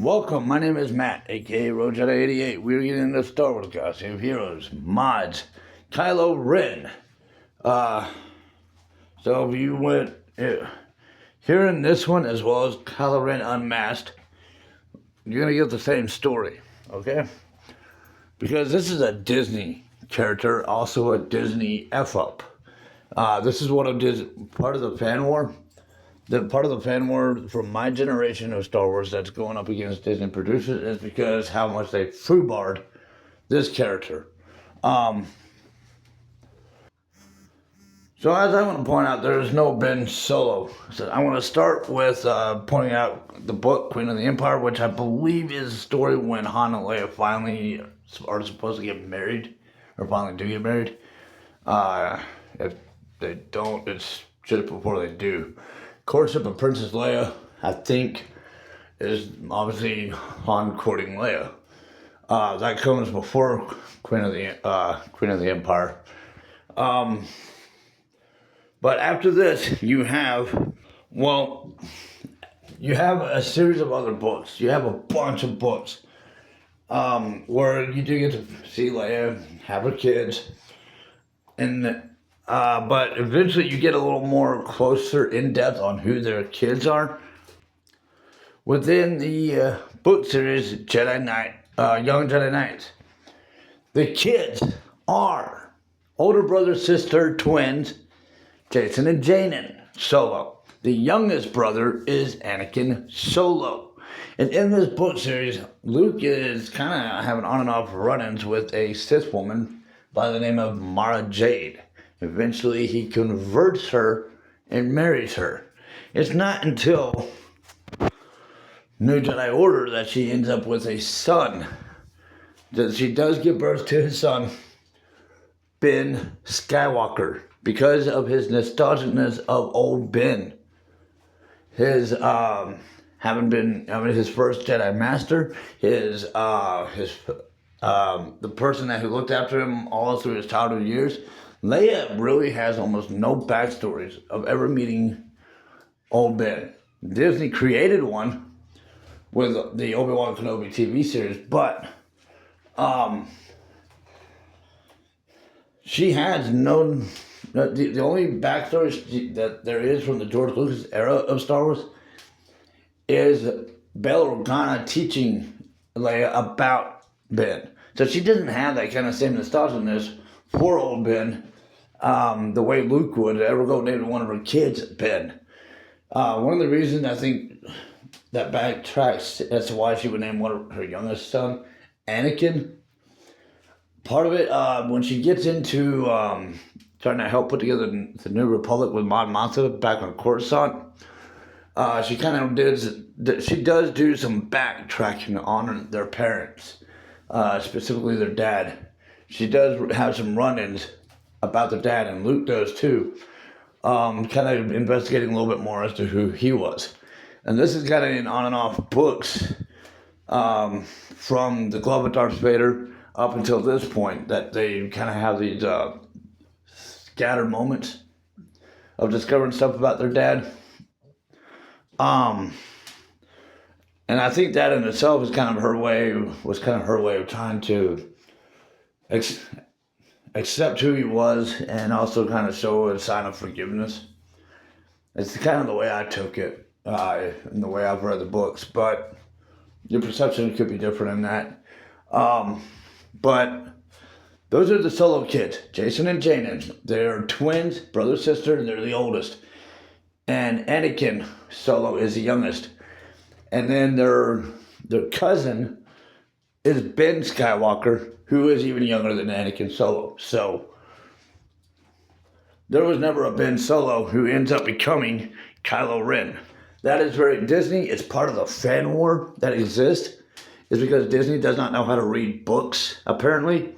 Welcome, my name is Matt, aka Rojetta88. We're getting into Star Wars Gossip, Heroes, Mods, Kylo Ren. So if you went hearing this one as well as Kylo Ren Unmasked, you're gonna get the same story, okay? Because this is a Disney character, also a Disney F-up. This is one of part of the fan war. The part of the fan war from my generation of Star Wars that's going up against Disney producers is because how much they foobarred this character. So as I want to point out, there is no Ben Solo. So I want to start with pointing out the book Queen of the Empire, which I believe is a story when Han and Leia finally are supposed to get married, or finally do get married. If they don't, it's just before they do. Courtship of Princess Leia, I think, is obviously Han courting Leia. That comes before Queen of the Empire. But after this, you have a series of other books. You have a bunch of books where you do get to see Leia have her kids, and but eventually you get a little more closer in depth on who their kids are. Within the book series Jedi Knight, Young Jedi Knights, the kids are older brother, sister, twins, Jason and Janen Solo. The youngest brother is Anakin Solo. And in this book series, Luke is kind of having on and off run-ins with a Sith woman by the name of Mara Jade. Eventually, he converts her and marries her. It's not until New Jedi Order that she ends up with a son. That she does give birth to his son, Ben Skywalker, because of his nostalgicness of old Ben. His having been his first Jedi Master, the person who looked after him all through his childhood years. Leia really has almost no backstories of ever meeting old Ben. Disney created one with the Obi-Wan Kenobi TV series, but she has no. The only backstory that there is from the George Lucas era of Star Wars is Bail Organa teaching Leia about Ben. So she doesn't have that kind of same nostalgicness for old Ben, the way Luke would ever go name one of her kids Ben. One of the reasons I think that backtracks as to why she would name one of her youngest son Anakin. Part of it, when she gets into trying to help put together the New Republic with Mon Mothma back on Coruscant, she does do some backtracking on their parents, specifically their dad. She does have some run-ins about their dad, and Luke does too, kind of investigating a little bit more as to who he was. And this is kind of in on and off books from the Glove of Darth Vader up until this point, that they kind of have these scattered moments of discovering stuff about their dad. And I think that in itself was kind of her way of trying to accept who he was and also kind of show a sign of forgiveness. It's kind of the way I took it, and the way I've read the books, but your perception could be different in that. But those are the Solo kids, Jason and Janen. They're twins, brother, sister, they're the oldest. And Anakin Solo is the youngest. And then their cousin is Ben Skywalker, who is even younger than Anakin Solo. So there was never a Ben Solo who ends up becoming Kylo Ren. That is very Disney. It's part of the fan war that exists. Is because Disney does not know how to read books, apparently,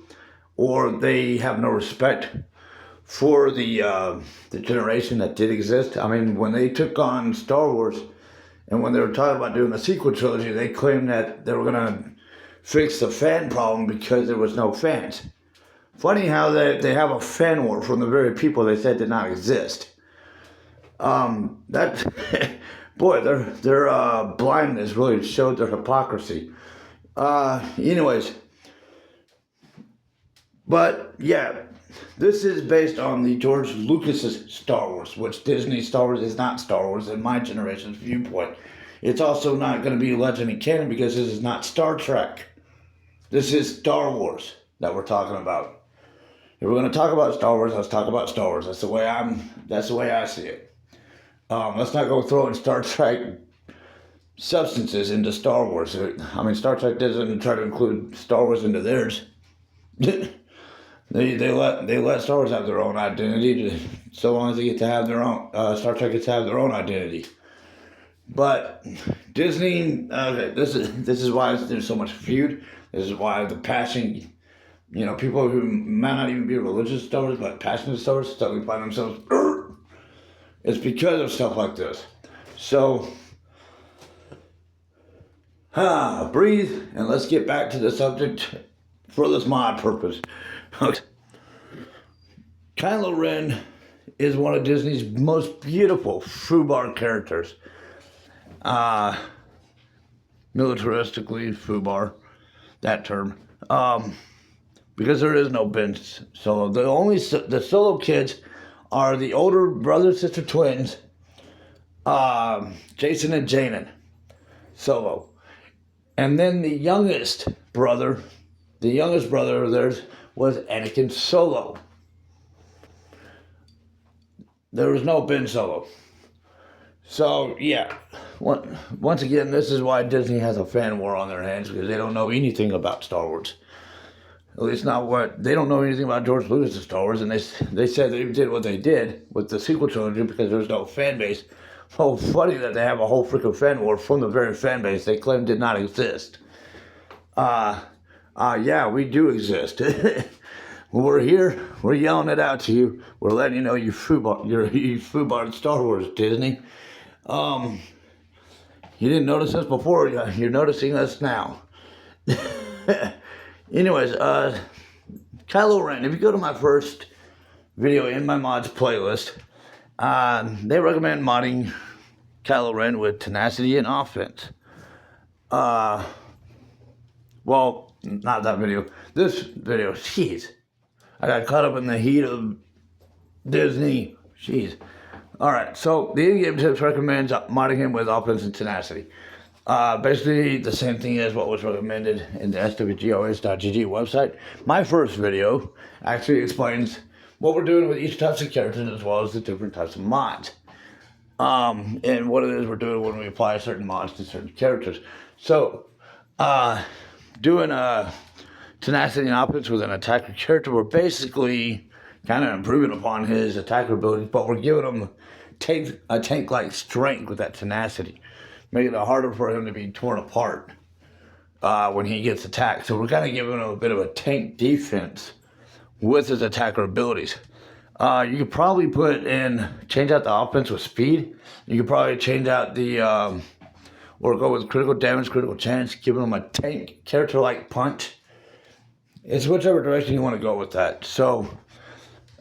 or they have no respect for the generation that did exist. I mean, when they took on Star Wars, and when they were talking about doing the sequel trilogy, they claimed that they were going to fix the fan problem because there was no fans. Funny how they have a fan war from the very people they said did not exist. That boy, their blindness really showed their hypocrisy. Anyways, but yeah, this is based on the George Lucas's Star Wars, which Disney Star Wars is not Star Wars in my generation's viewpoint. It's also not going to be legend and canon because this is not Star Trek. This is Star Wars that we're talking about. If we're going to talk about Star Wars, let's talk about Star Wars. That's the way I see it. Let's not go throwing Star Trek substances into Star Wars. I mean, Star Trek doesn't try to include Star Wars into theirs. They let Star Wars have their own identity, so long as they get to have their own. Star Trek gets to have their own identity. But Disney, this is why there's so much feud. This is why the passion, people who might not even be religious Star Wars, but passionate Star Wars, suddenly find themselves. It's because of stuff like this. So, breathe, and let's get back to the subject for this mod purpose. Kylo Ren is one of Disney's most beautiful foobar characters. Militaristically, foobar, that term. Because there is no Ben Solo. The Solo kids are the older brother-sister twins, Jason and Janan Solo. And then the youngest brother of theirs was Anakin Solo. There was no Ben Solo. So, yeah, once again, this is why Disney has a fan war on their hands, because they don't know anything about Star Wars. At least they don't know anything about George Lucas' Star Wars, and they said they did what they did with the sequel trilogy because there's no fan base. Oh, funny that they have a whole freaking fan war from the very fan base they claim did not exist. Yeah, we do exist. We're here. We're yelling it out to you. We're letting you know you foobarred Star Wars, Disney. You didn't notice us before. You're noticing us now. Anyways, Kylo Ren. If you go to my first video in my mods playlist, they recommend modding Kylo Ren with tenacity and offense. Well, not that video. This video, jeez. I got caught up in the heat of Disney. Jeez. Alright, so the in-game tips recommends modding him with offense and tenacity. Basically the same thing as what was recommended in the swgos.gg website. My first video actually explains what we're doing with each types of characters as well as the different types of mods. And what it is we're doing when we apply certain mods to certain characters. So, doing tenacity and offense with an attacker character, we're basically kind of improving upon his attacker abilities, but we're giving him a tank-like strength with that tenacity, making it harder for him to be torn apart when he gets attacked. So we're kind of giving him a bit of a tank defense with his attacker abilities. You could probably change out the offense with speed. You could probably change out or go with critical damage, critical chance, giving him a tank character-like punch. It's whichever direction you want to go with that. So,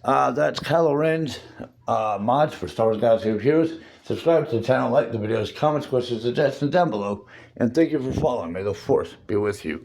that's Kylo Ren's mods for Star Wars Galaxy of Heroes. Subscribe to the channel, like the videos, comments, questions, suggestions down below. And thank you for following. May the Force be with you.